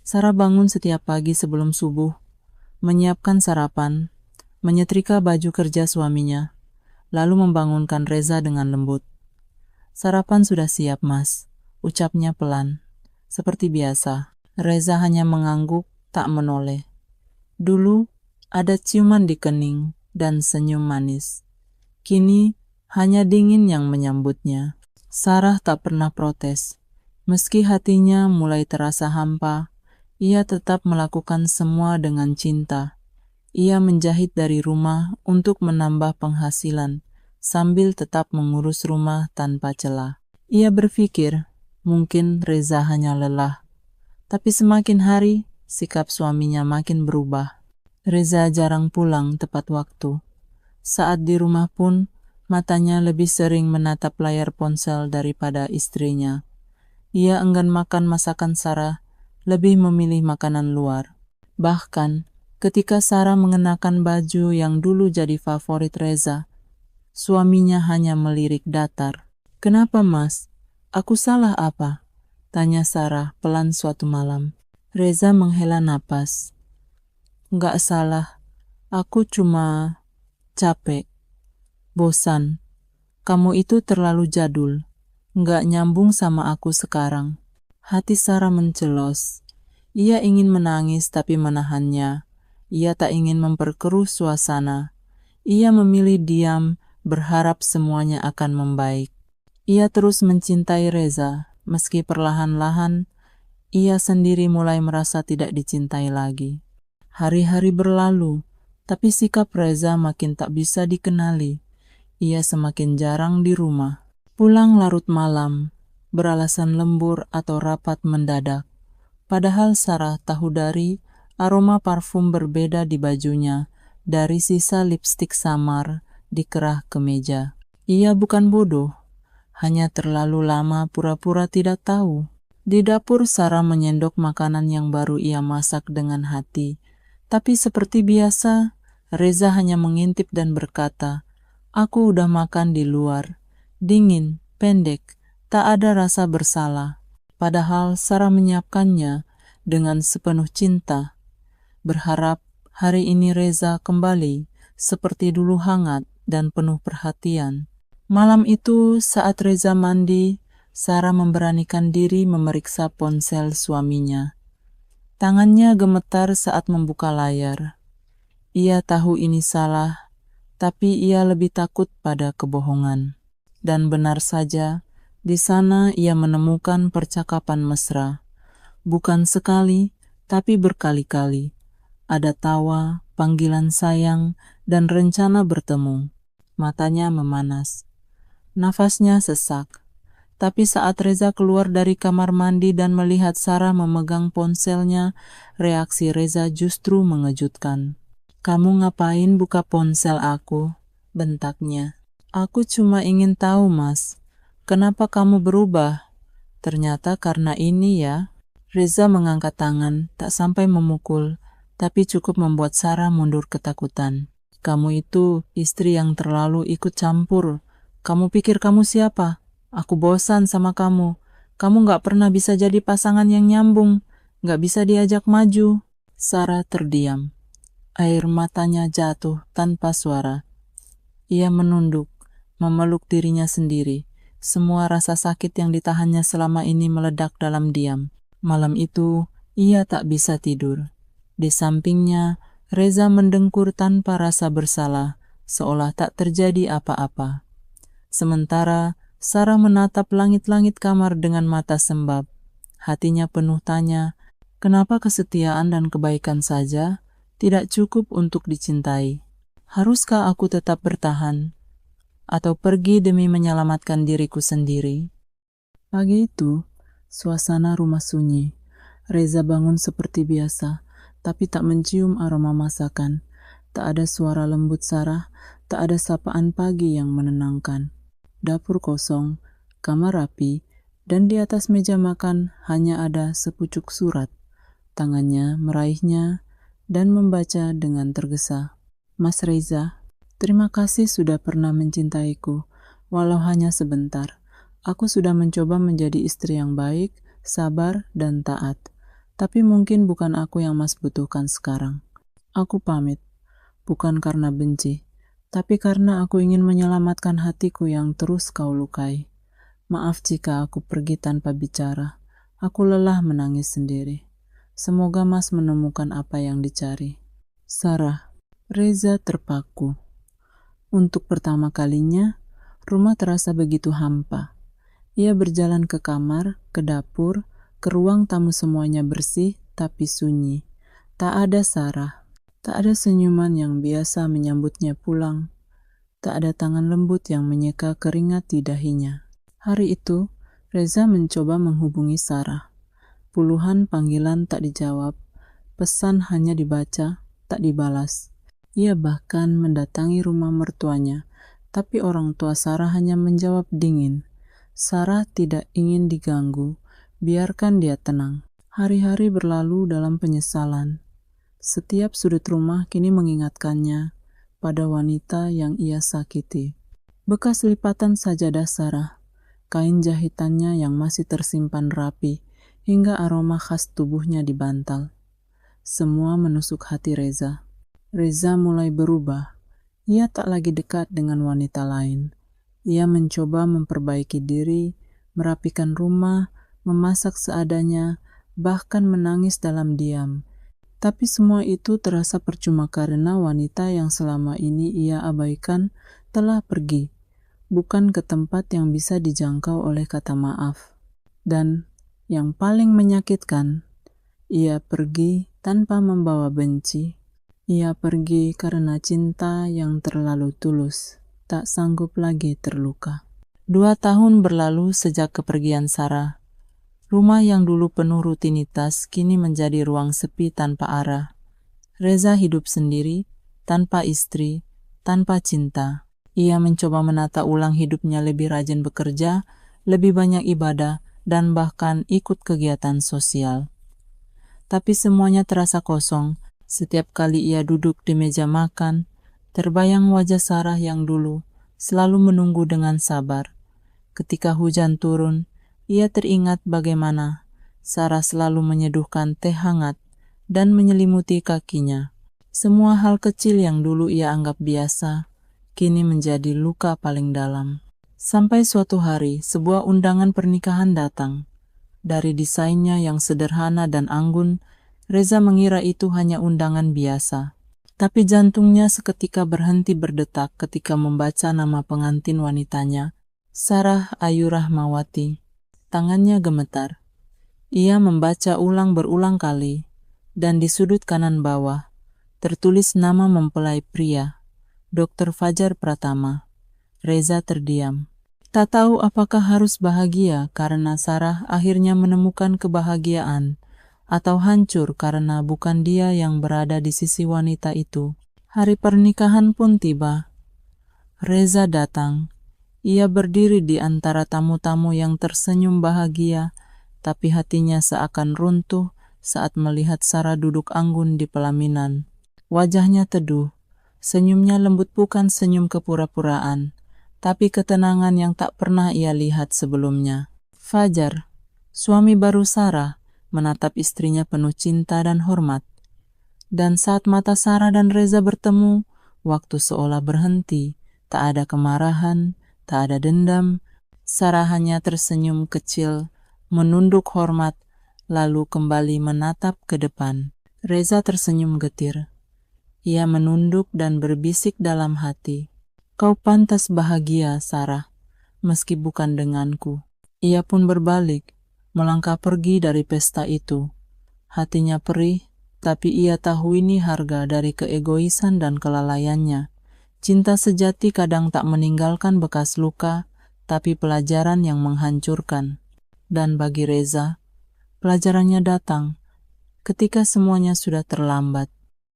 Sarah bangun setiap pagi sebelum subuh, menyiapkan sarapan, menyetrika baju kerja suaminya, lalu membangunkan Reza dengan lembut. "Sarapan sudah siap, Mas," ucapnya pelan. Seperti biasa, Reza hanya mengangguk, tak menoleh. Dulu, ada ciuman di kening dan senyum manis. Kini, hanya dingin yang menyambutnya. Sarah tak pernah protes. Meski hatinya mulai terasa hampa, ia tetap melakukan semua dengan cinta. Ia menjahit dari rumah untuk menambah penghasilan, sambil tetap mengurus rumah tanpa celah. Ia berpikir, mungkin Reza hanya lelah. Tapi semakin hari, sikap suaminya makin berubah. Reza jarang pulang tepat waktu. Saat di rumah pun, matanya lebih sering menatap layar ponsel daripada istrinya. Ia enggan makan masakan Sarah, lebih memilih makanan luar. Bahkan, ketika Sarah mengenakan baju yang dulu jadi favorit Reza, suaminya hanya melirik datar. "Kenapa, Mas? Aku salah apa?" tanya Sarah pelan suatu malam. Reza menghela napas. "Nggak salah, aku cuma capek, bosan. Kamu itu terlalu jadul, nggak nyambung sama aku sekarang." Hati Sarah mencelos. Ia ingin menangis tapi menahannya. Ia tak ingin memperkeruh suasana. Ia memilih diam, berharap semuanya akan membaik. Ia terus mencintai Reza, meski perlahan-lahan ia sendiri mulai merasa tidak dicintai lagi. Hari-hari berlalu, tapi sikap Reza makin tak bisa dikenali. Ia semakin jarang di rumah. Pulang larut malam, beralasan lembur atau rapat mendadak. Padahal Sarah tahu dari aroma parfum berbeda di bajunya, dari sisa lipstik samar di kerah kemeja. Ia bukan bodoh, hanya terlalu lama pura-pura tidak tahu. Di dapur, Sarah menyendok makanan yang baru ia masak dengan hati. Tapi seperti biasa, Reza hanya mengintip dan berkata, "Aku udah makan di luar. Dingin, pendek, tak ada rasa bersalah." Padahal Sarah menyiapkannya dengan sepenuh cinta, berharap hari ini Reza kembali seperti dulu hangat dan penuh perhatian. Malam itu, saat Reza mandi, Sarah memberanikan diri memeriksa ponsel suaminya. Tangannya gemetar saat membuka layar. Ia tahu ini salah, tapi ia lebih takut pada kebohongan. Dan benar saja, di sana ia menemukan percakapan mesra. Bukan sekali, tapi berkali-kali. Ada tawa, panggilan sayang, dan rencana bertemu. Matanya memanas. Nafasnya sesak. Tapi saat Reza keluar dari kamar mandi dan melihat Sarah memegang ponselnya, reaksi Reza justru mengejutkan. "Kamu ngapain buka ponsel aku?" bentaknya. "Aku cuma ingin tahu, Mas. Kenapa kamu berubah? Ternyata karena ini ya." Reza mengangkat tangan, tak sampai memukul, tapi cukup membuat Sarah mundur ketakutan. "Kamu itu istri yang terlalu ikut campur. Kamu pikir kamu siapa? Aku bosan sama kamu. Kamu gak pernah bisa jadi pasangan yang nyambung, gak bisa diajak maju." Sarah terdiam. Air matanya jatuh tanpa suara. Ia menunduk, memeluk dirinya sendiri. Semua rasa sakit yang ditahannya selama ini meledak dalam diam. Malam itu, ia tak bisa tidur. Di sampingnya, Reza mendengkur tanpa rasa bersalah, seolah tak terjadi apa-apa. Sementara, Sarah menatap langit-langit kamar dengan mata sembab. Hatinya penuh tanya, kenapa kesetiaan dan kebaikan saja tidak cukup untuk dicintai? Haruskah aku tetap bertahan? Atau pergi demi menyelamatkan diriku sendiri? Pagi itu, suasana rumah sunyi. Reza bangun seperti biasa, tapi tak mencium aroma masakan. Tak ada suara lembut Sarah, tak ada sapaan pagi yang menenangkan. Dapur kosong, kamar rapi, dan di atas meja makan hanya ada sepucuk surat. Tangannya meraihnya dan membaca dengan tergesa. "Mas Reza, terima kasih sudah pernah mencintaiku, walau hanya sebentar. Aku sudah mencoba menjadi istri yang baik, sabar, dan taat. Tapi mungkin bukan aku yang Mas butuhkan sekarang. Aku pamit, bukan karena benci, tapi karena aku ingin menyelamatkan hatiku yang terus kau lukai. Maaf jika aku pergi tanpa bicara. Aku lelah menangis sendiri. Semoga Mas menemukan apa yang dicari. Sarah. Reza terpaku. Untuk pertama kalinya, rumah terasa begitu hampa. Ia berjalan ke kamar, ke dapur, ke ruang tamu, semuanya bersih tapi sunyi. Tak ada Sarah. Tak ada senyuman yang biasa menyambutnya pulang. Tak ada tangan lembut yang menyeka keringat di dahinya. Hari itu, Reza mencoba menghubungi Sarah. Puluhan panggilan tak dijawab, pesan hanya dibaca, tak dibalas. Ia bahkan mendatangi rumah mertuanya, tapi orang tua Sarah hanya menjawab dingin. Sarah tidak ingin diganggu, biarkan dia tenang. Hari-hari berlalu dalam penyesalan. Setiap sudut rumah kini mengingatkannya pada wanita yang ia sakiti. Bekas lipatan sajadah Sarah, kain jahitannya yang masih tersimpan rapi, hingga aroma khas tubuhnya di bantal. Semua menusuk hati Reza. Reza mulai berubah. Ia tak lagi dekat dengan wanita lain. Ia mencoba memperbaiki diri, merapikan rumah, memasak seadanya, bahkan menangis dalam diam. Tapi semua itu terasa percuma karena wanita yang selama ini ia abaikan telah pergi, bukan ke tempat yang bisa dijangkau oleh kata maaf. Dan yang paling menyakitkan, ia pergi tanpa membawa benci. Ia pergi karena cinta yang terlalu tulus, tak sanggup lagi terluka. 2 tahun berlalu sejak kepergian Sarah. Rumah yang dulu penuh rutinitas kini menjadi ruang sepi tanpa arah. Reza hidup sendiri, tanpa istri, tanpa cinta. Ia mencoba menata ulang hidupnya, lebih rajin bekerja, lebih banyak ibadah, dan bahkan ikut kegiatan sosial. Tapi semuanya terasa kosong. Setiap kali ia duduk di meja makan, terbayang wajah Sarah yang dulu selalu menunggu dengan sabar. Ketika hujan turun, ia teringat bagaimana Sarah selalu menyeduhkan teh hangat dan menyelimuti kakinya. Semua hal kecil yang dulu ia anggap biasa, kini menjadi luka paling dalam. Sampai suatu hari, sebuah undangan pernikahan datang. Dari desainnya yang sederhana dan anggun, Reza mengira itu hanya undangan biasa. Tapi jantungnya seketika berhenti berdetak ketika membaca nama pengantin wanitanya, Sarah Ayu Rahmawati. Tangannya gemetar. Ia membaca berulang kali, dan di sudut kanan bawah tertulis nama mempelai pria, Dr. Fajar Pratama. Reza terdiam. Tak tahu apakah harus bahagia karena Sarah akhirnya menemukan kebahagiaan, atau hancur karena bukan dia yang berada di sisi wanita itu. Hari pernikahan pun tiba. Reza datang. Ia berdiri di antara tamu-tamu yang tersenyum bahagia, tapi hatinya seakan runtuh saat melihat Sarah duduk anggun di pelaminan. Wajahnya teduh, senyumnya lembut, bukan senyum kepura-puraan, tapi ketenangan yang tak pernah ia lihat sebelumnya. Fajar, suami baru Sarah, menatap istrinya penuh cinta dan hormat. Dan saat mata Sarah dan Reza bertemu, waktu seolah berhenti. Tak ada kemarahan, tak ada dendam. Sarah hanya tersenyum kecil, menunduk hormat, lalu kembali menatap ke depan. Reza tersenyum getir. Ia menunduk dan berbisik dalam hati, "Kau pantas bahagia, Sarah, meski bukan denganku." Ia pun berbalik, melangkah pergi dari pesta itu. Hatinya perih, tapi ia tahu ini harga dari keegoisan dan kelalaiannya. Cinta sejati kadang tak meninggalkan bekas luka, tapi pelajaran yang menghancurkan. Dan bagi Reza, pelajarannya datang ketika semuanya sudah terlambat.